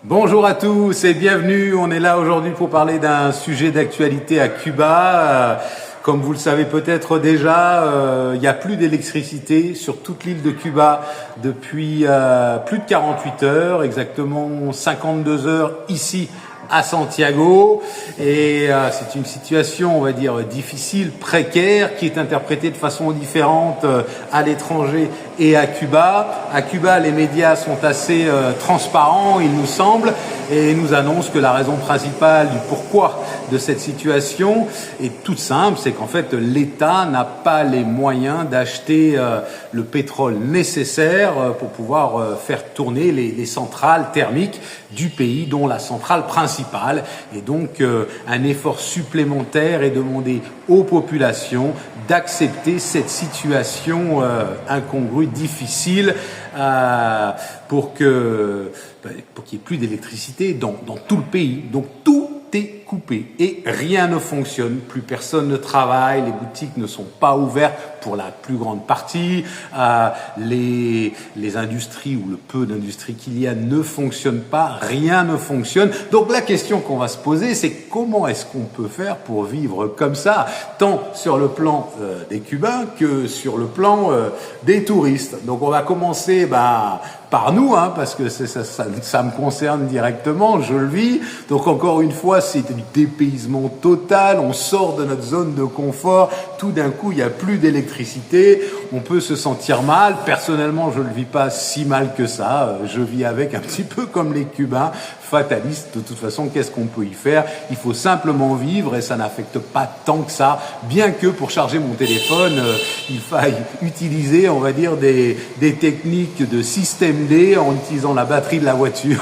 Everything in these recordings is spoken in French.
Bonjour à tous et bienvenue. On est là aujourd'hui pour parler d'un sujet d'actualité à Cuba. Comme vous le savez peut-être déjà, il n'y a plus d'électricité sur toute l'île de Cuba depuis plus de 48 heures, exactement 52 heures ici à Santiago, et c'est une situation, on va dire, difficile, précaire, qui est interprétée de façon différente à l'étranger et à Cuba. À Cuba, les médias sont assez transparents, il nous semble, et nous annoncent que la raison principale du pourquoi de cette situation est toute simple, c'est qu'en fait l'État n'a pas les moyens d'acheter le pétrole nécessaire pour pouvoir faire tourner les centrales thermiques du pays, dont la centrale principale. Et donc un effort supplémentaire est demandé aux populations d'accepter cette situation incongrue, difficile, pour qu'il n'y ait plus d'électricité dans tout le pays. Donc tout est coupé et rien ne fonctionne, plus personne ne travaille, les boutiques ne sont pas ouvertes pour la plus grande partie, les industries ou le peu d'industries qu'il y a ne fonctionnent pas, rien ne fonctionne. Donc la question qu'on va se poser, c'est comment est-ce qu'on peut faire pour vivre comme ça, tant sur le plan des Cubains que sur le plan des touristes. Donc on va commencer par nous, parce que ça me concerne directement, je le vis. Donc encore une fois, c'est du dépaysement total, on sort de notre zone de confort, tout d'un coup il n'y a plus d'électricité, on peut se sentir mal. Personnellement, je ne le vis pas si mal que ça, je vis avec un petit peu comme les Cubains, fatalistes. De toute façon, qu'est-ce qu'on peut y faire? Il faut simplement vivre et ça n'affecte pas tant que ça, bien que pour charger mon téléphone, il faille utiliser, on va dire, des techniques de système D en utilisant la batterie de la voiture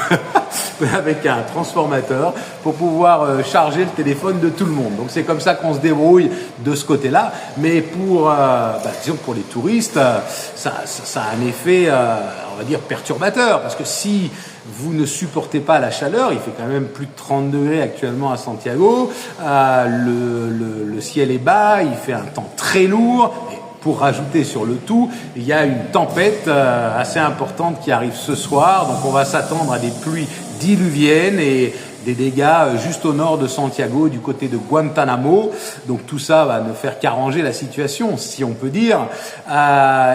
avec un transformateur pour pouvoir charger le téléphone de tout le monde. Donc c'est comme ça qu'on se débrouille de ce côté-là. Mais pour, disons pour les touristes, ça a un effet, on va dire, perturbateur, parce que si vous ne supportez pas la chaleur, il fait quand même plus de 30 degrés actuellement à Santiago, le ciel est bas, il fait un temps très lourd, et pour rajouter sur le tout, il y a une tempête assez importante qui arrive ce soir, donc on va s'attendre à des pluies diluviennes et des dégâts juste au nord de Santiago, du côté de Guantanamo. Donc tout ça va ne faire qu'arranger la situation, si on peut dire,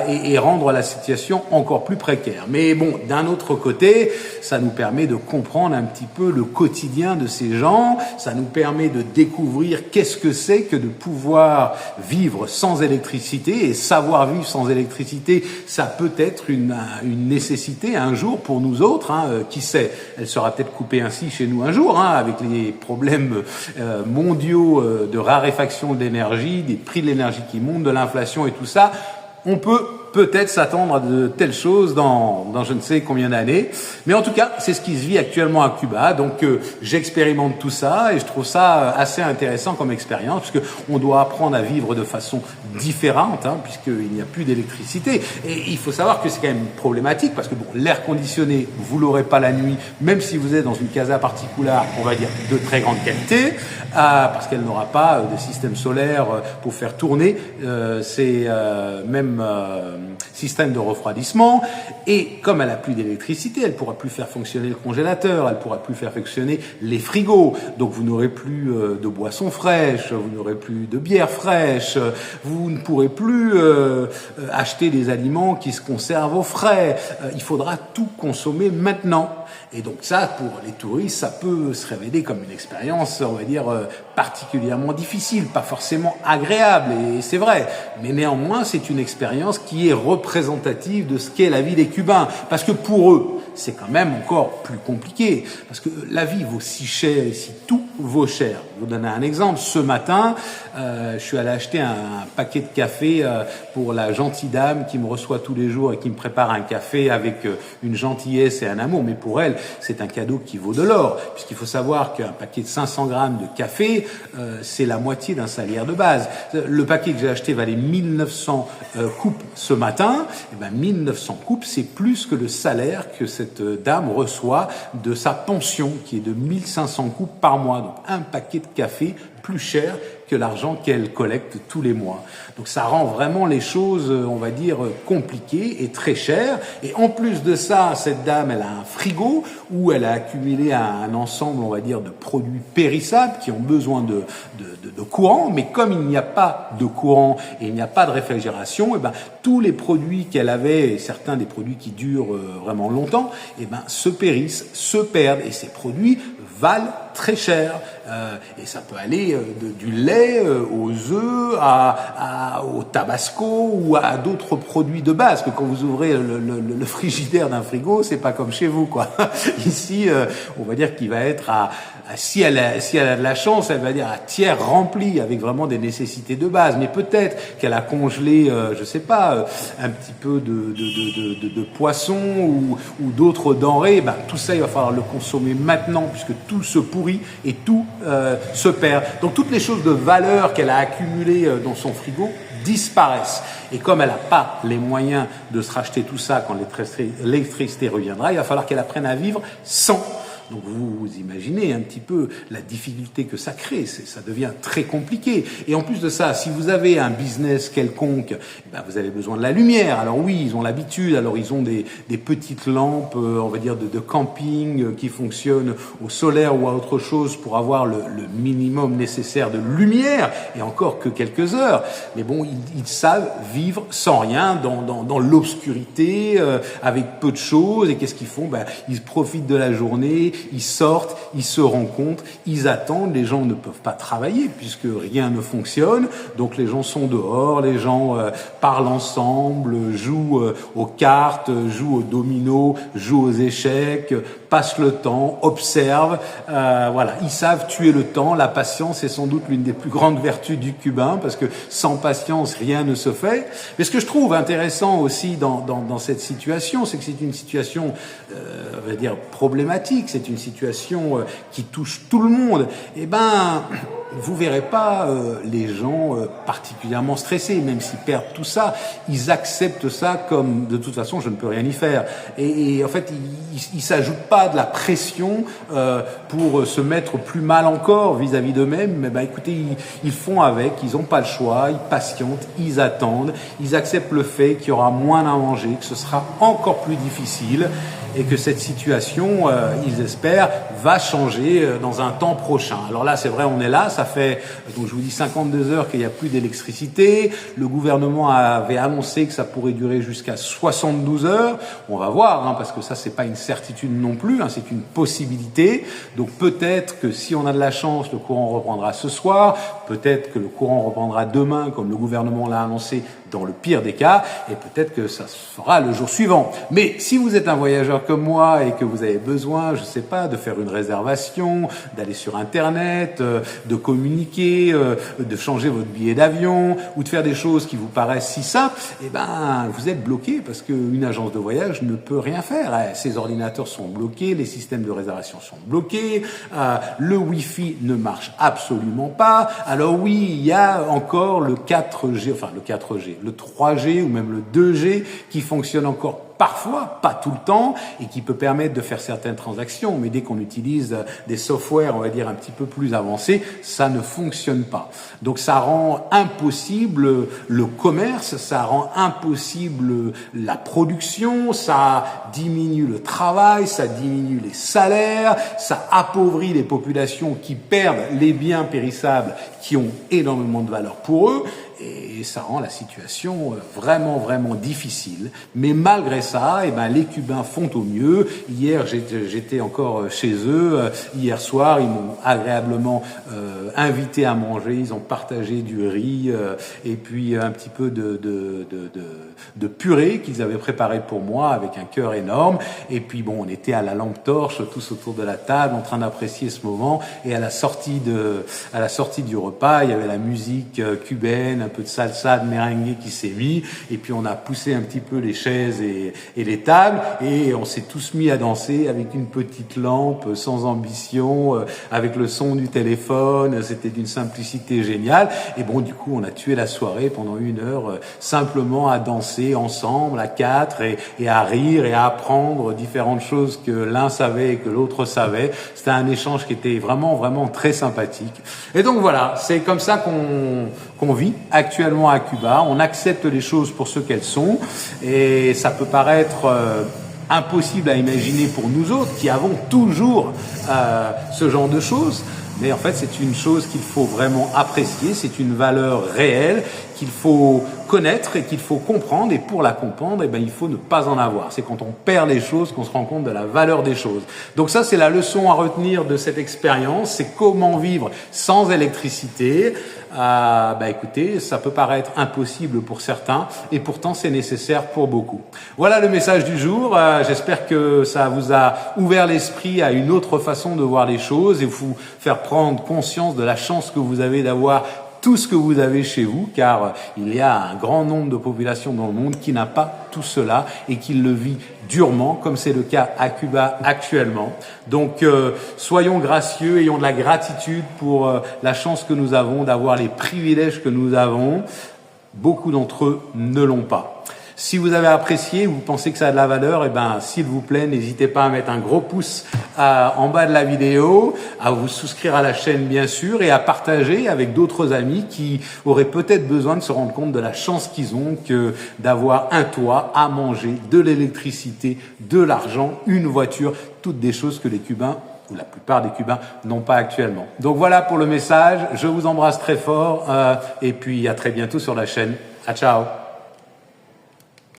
et rendre la situation encore plus précaire. Mais bon, d'un autre côté, ça nous permet de comprendre un petit peu le quotidien de ces gens, ça nous permet de découvrir qu'est-ce que c'est que de pouvoir vivre sans électricité, et savoir vivre sans électricité, ça peut être une nécessité un jour pour nous autres, qui sait, elle sera peut-être coupée ainsi chez nous un jour, avec les problèmes mondiaux de raréfaction de l'énergie, des prix de l'énergie qui montent, de l'inflation et tout ça. On peut peut-être s'attendre à de telles choses dans je ne sais combien d'années. Mais en tout cas, c'est ce qui se vit actuellement à Cuba. Donc j'expérimente tout ça et je trouve ça assez intéressant comme expérience, puisque on doit apprendre à vivre de façon différente, puisqu'il n'y a plus d'électricité. Et il faut savoir que c'est quand même problématique, parce que bon, l'air conditionné, vous l'aurez pas la nuit, même si vous êtes dans une casa particulière, on va dire de très grande qualité, parce qu'elle n'aura pas de système solaire pour faire tourner ces mêmes système de refroidissement. Et comme elle n'a plus d'électricité, elle ne pourra plus faire fonctionner le congélateur, elle ne pourra plus faire fonctionner les frigos. Donc vous n'aurez plus de boissons fraîches, vous n'aurez plus de bière fraîche, vous ne pourrez plus acheter des aliments qui se conservent au frais. Il faudra tout consommer maintenant. Et donc ça, pour les touristes, ça peut se révéler comme une expérience, on va dire, particulièrement difficile, pas forcément agréable, et c'est vrai. Mais néanmoins, c'est une expérience qui est représentative de ce qu'est la vie des Cubains. Parce que pour eux, c'est quand même encore plus compliqué. Parce que la vie vaut si cher ici, tout vaut cher. Je vous donne un exemple. Ce matin, je suis allé acheter un paquet de café pour la gentille dame qui me reçoit tous les jours et qui me prépare un café avec une gentillesse et un amour. Mais pour elle, c'est un cadeau qui vaut de l'or. Puisqu'il faut savoir qu'un paquet de 500 grammes de café, c'est la moitié d'un salaire de base. Le paquet que j'ai acheté valait 1900 coupes ce matin. Et ben 1900 coupes, c'est plus que le salaire que cette dame reçoit de sa pension, qui est de 1500 coupes par mois. Donc un paquet de café plus cher que l'argent qu'elle collecte tous les mois. Donc ça rend vraiment les choses, on va dire, compliquées et très chères. Et en plus de ça, cette dame, elle a un frigo où elle a accumulé un ensemble, on va dire, de produits périssables qui ont besoin de courant. Mais comme il n'y a pas de courant et il n'y a pas de réfrigération, et ben tous les produits qu'elle avait, et certains des produits qui durent vraiment longtemps, et ben se périssent, se perdent, et ces produits valent très cher. Et ça peut aller du lait aux œufs, au tabasco ou à d'autres produits de base. Que quand vous ouvrez le frigidaire d'un frigo, c'est pas comme chez vous, quoi. Ici, on va dire qu'il va être si elle a de la chance, elle va dire à tiers rempli avec vraiment des nécessités de base. Mais peut-être qu'elle a congelé, je sais pas, un petit peu de poisson ou d'autres denrées. Ben, tout ça, il va falloir le consommer maintenant puisque tout se pourrit et tout se perd. Donc toutes les choses de valeur qu'elle a accumulées dans son frigo disparaissent. Et comme elle n'a pas les moyens de se racheter tout ça quand l'électricité reviendra, il va falloir qu'elle apprenne à vivre sans. Donc vous imaginez un petit peu la difficulté que ça crée, ça devient très compliqué. Et en plus de ça, si vous avez un business quelconque, ben vous avez besoin de la lumière. Alors oui, ils ont l'habitude, alors ils ont des petites lampes, on va dire de camping qui fonctionnent au solaire ou à autre chose pour avoir le minimum nécessaire de lumière, et encore que quelques heures. Mais bon, ils savent vivre sans rien, dans l'obscurité, avec peu de choses. Et qu'est-ce qu'ils font? Ben, ils profitent de la journée, ils sortent, ils se rencontrent, ils attendent. Les gens ne peuvent pas travailler puisque rien ne fonctionne. Donc les gens sont dehors, les gens parlent ensemble, jouent aux cartes, jouent aux dominos, jouent aux échecs, passent le temps, observent. Voilà, ils savent tuer le temps. La patience est sans doute l'une des plus grandes vertus du cubain parce que sans patience, rien ne se fait. Mais ce que je trouve intéressant aussi dans cette situation, c'est que c'est une situation, on va dire, problématique. C'est une situation qui touche tout le monde. Eh ben, vous verrez pas les gens particulièrement stressés, même s'ils perdent tout ça, ils acceptent ça comme de toute façon je ne peux rien y faire. Et en fait, ils s'ajoutent pas de la pression pour se mettre plus mal encore vis-à-vis d'eux-mêmes. Mais ben écoutez, ils font avec, ils n'ont pas le choix, ils patientent, ils attendent, ils acceptent le fait qu'il y aura moins à manger, que ce sera encore plus difficile. Et que cette situation, ils espèrent, va changer dans un temps prochain. Alors là, c'est vrai, on est là, ça fait, donc je vous dis 52 heures qu'il n'y a plus d'électricité. Le gouvernement avait annoncé que ça pourrait durer jusqu'à 72 heures. On va voir, hein, parce que ça, c'est pas une certitude non plus, hein, c'est une possibilité. Donc peut-être que si on a de la chance, le courant reprendra ce soir. Peut-être que le courant reprendra demain, comme le gouvernement l'a annoncé, dans le pire des cas, et peut-être que ça se fera le jour suivant. Mais si vous êtes un voyageur comme moi et que vous avez besoin, je sais pas, de faire une réservation, d'aller sur Internet, de communiquer, de changer votre billet d'avion, ou de faire des choses qui vous paraissent si simples, eh ben, vous êtes bloqué parce qu'une agence de voyage ne peut rien faire. Ses ordinateurs sont bloqués, les systèmes de réservation sont bloqués, le Wi-Fi ne marche absolument pas. Alors oui, il y a encore le 4G, enfin le 4G, le 3G ou même le 2G qui fonctionne encore parfois, pas tout le temps, et qui peut permettre de faire certaines transactions. Mais dès qu'on utilise des softwares, on va dire, un petit peu plus avancés, ça ne fonctionne pas. Donc ça rend impossible le commerce, ça rend impossible la production, ça diminue le travail, ça diminue les salaires, ça appauvrit les populations qui perdent les biens périssables qui ont énormément de valeur pour eux. Et ça rend la situation vraiment, vraiment difficile. Mais malgré ça, eh ben, les Cubains font au mieux. Hier, j'étais encore chez eux. Hier soir, ils m'ont agréablement invité à manger. Ils ont partagé du riz et puis un petit peu de purée qu'ils avaient préparé pour moi avec un cœur énorme. Et puis bon, on était à la lampe torche, tous autour de la table, en train d'apprécier ce moment. Et à la sortie du repas, il y avait la musique cubaine, peu de salsa, de merengue qui s'est mis, et puis on a poussé un petit peu les chaises et les tables, et on s'est tous mis à danser avec une petite lampe, sans ambition, avec le son du téléphone. C'était d'une simplicité géniale. Et bon, du coup, on a tué la soirée pendant 1 heure, simplement à danser ensemble, à 4, et à rire et à apprendre différentes choses que l'un savait et que l'autre savait. C'était un échange qui était vraiment, vraiment très sympathique. Et donc voilà, c'est comme ça qu'on vit actuellement à Cuba. On accepte les choses pour ce qu'elles sont, et ça peut paraître impossible à imaginer pour nous autres qui avons toujours ce genre de choses. Mais en fait, c'est une chose qu'il faut vraiment apprécier, c'est une valeur réelle qu'il faut connaître et qu'il faut comprendre. Et pour la comprendre, il faut ne pas en avoir. C'est quand on perd les choses qu'on se rend compte de la valeur des choses. Donc ça, c'est la leçon à retenir de cette expérience. C'est comment vivre sans électricité. Écoutez, ça peut paraître impossible pour certains et pourtant c'est nécessaire pour beaucoup. Voilà le message du jour. J'espère que ça vous a ouvert l'esprit à une autre façon de voir les choses et vous faire prendre conscience de la chance que vous avez d'avoir tout ce que vous avez chez vous, car il y a un grand nombre de populations dans le monde qui n'a pas tout cela et qui le vit durement, comme c'est le cas à Cuba actuellement. Donc, soyons gracieux, ayons de la gratitude pour la chance que nous avons d'avoir les privilèges que nous avons. Beaucoup d'entre eux ne l'ont pas. Si vous avez apprécié, vous pensez que ça a de la valeur, s'il vous plaît, n'hésitez pas à mettre un gros pouce en bas de la vidéo, à vous souscrire à la chaîne bien sûr et à partager avec d'autres amis qui auraient peut-être besoin de se rendre compte de la chance qu'ils ont que d'avoir un toit, à manger, de l'électricité, de l'argent, une voiture, toutes des choses que les Cubains ou la plupart des Cubains n'ont pas actuellement. Donc voilà pour le message, je vous embrasse très fort et puis à très bientôt sur la chaîne. Ciao.